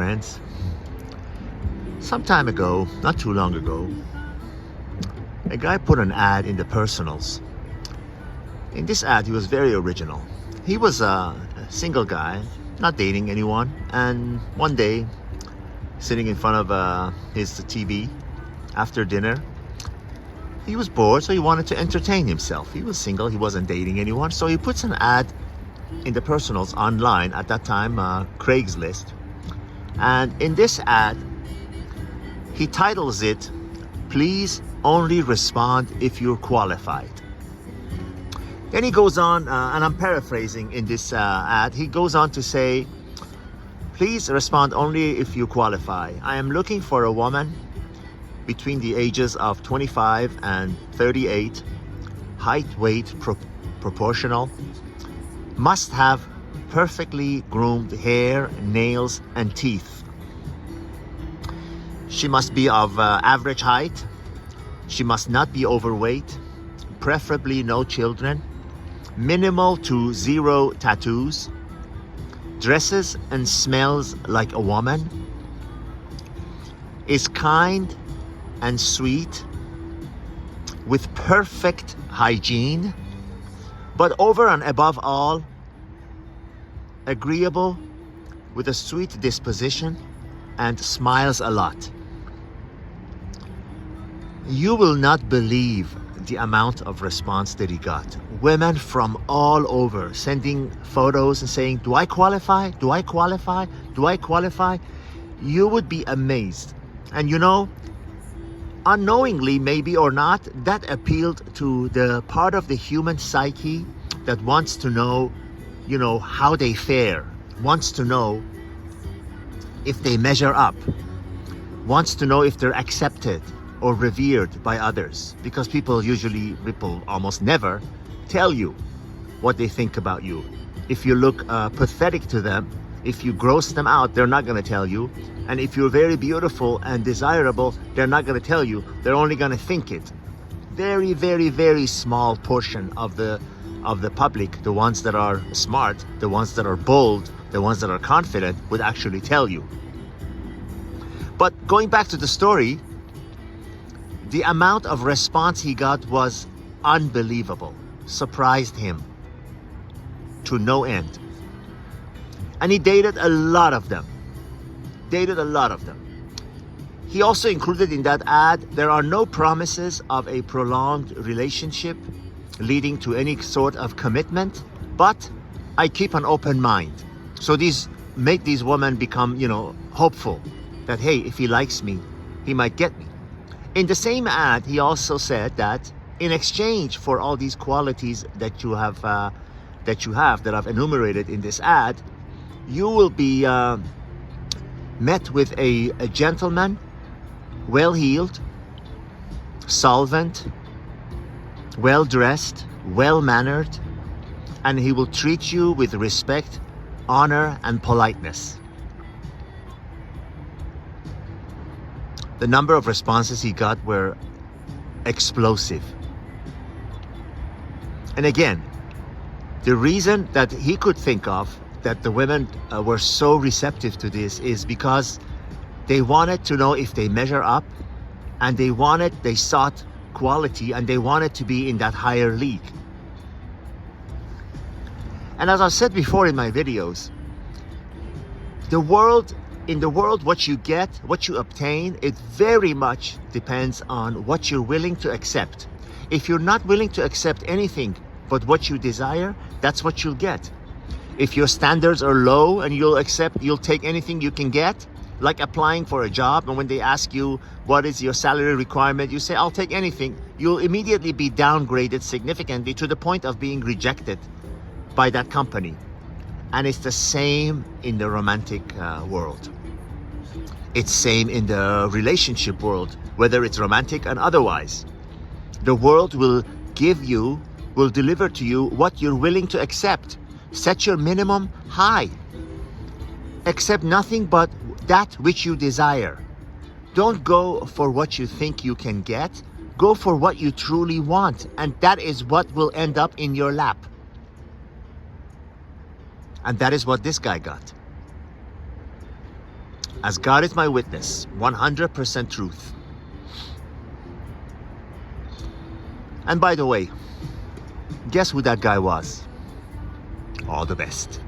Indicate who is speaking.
Speaker 1: friends. Some time ago, not too long ago, a guy put an ad in the personals. In this ad, he was very original. He was a single guy, not dating anyone, and one day, sitting in front of his TV after dinner, he was bored, so he wanted to entertain himself. He was single, he wasn't dating anyone, so he puts an ad in the personals online, at that time Craigslist. And in this ad, he titles it, "Please only respond if you're qualified." Then he goes on, and I'm paraphrasing in this ad, he goes on to say, "Please respond only if you qualify. I am looking for a woman between the ages of 25 and 38, height, weight, proportional, must have perfectly groomed hair, nails, and teeth. She must be of average height. She must not be overweight, preferably no children, minimal to zero tattoos, dresses and smells like a woman, is kind and sweet, with perfect hygiene, but over and above all, agreeable, with a sweet disposition, and smiles a lot." You will not believe the amount of response that he got. Women from all over sending photos and saying, "Do I qualify? Do I qualify? Do I qualify?" You would be amazed. And you know, unknowingly, maybe or not, that appealed to the part of the human psyche that wants to know, how they fare, wants to know if they measure up, wants to know if they're accepted or revered by others. Because people almost never tell you what they think about you. If you look pathetic to them, if you gross them out, they're not going to tell you. And if you're very beautiful and desirable, they're not going to tell you. They're only going to think it. Very, very, very small portion of the public, the ones that are smart, the ones that are bold, the ones that are confident, would actually tell you. But going back to the story, the amount of response he got was unbelievable. Surprised him to no end. And he dated a lot of them. He also included in that ad, "There are no promises of a prolonged relationship leading to any sort of commitment, but I keep an open mind." So these make these women become, hopeful that, hey, if he likes me, he might get me. In the same ad, he also said that in exchange for all these qualities that you have, that I've enumerated in this ad, you will be met with a gentleman, well-heeled, solvent, well-dressed, well-mannered, and he will treat you with respect, honor, and politeness. The number of responses he got were explosive. And again, the reason that he could think of that the women were so receptive to this is because they wanted to know if they measure up, and they sought quality, and they wanted to be in that higher league. And as I've said before in my videos, in the world, what you get, what you obtain, it very much depends on what you're willing to accept. If you're not willing to accept anything but what you desire, that's what you'll get. If your standards are low and you'll take anything you can get, like applying for a job, and when they ask you what is your salary requirement, you say, "I'll take anything," you'll immediately be downgraded significantly to the point of being rejected by that company. And it's the same in the romantic world. It's same in the relationship world, whether it's romantic and otherwise. The world will deliver to you what you're willing to accept. Set your minimum high. Accept nothing but that which you desire. Don't go for what you think you can get. Go for what you truly want, and that is what will end up in your lap. And that is what this guy got. As God is my witness, 100% truth. And by the way, guess who that guy was? All the best.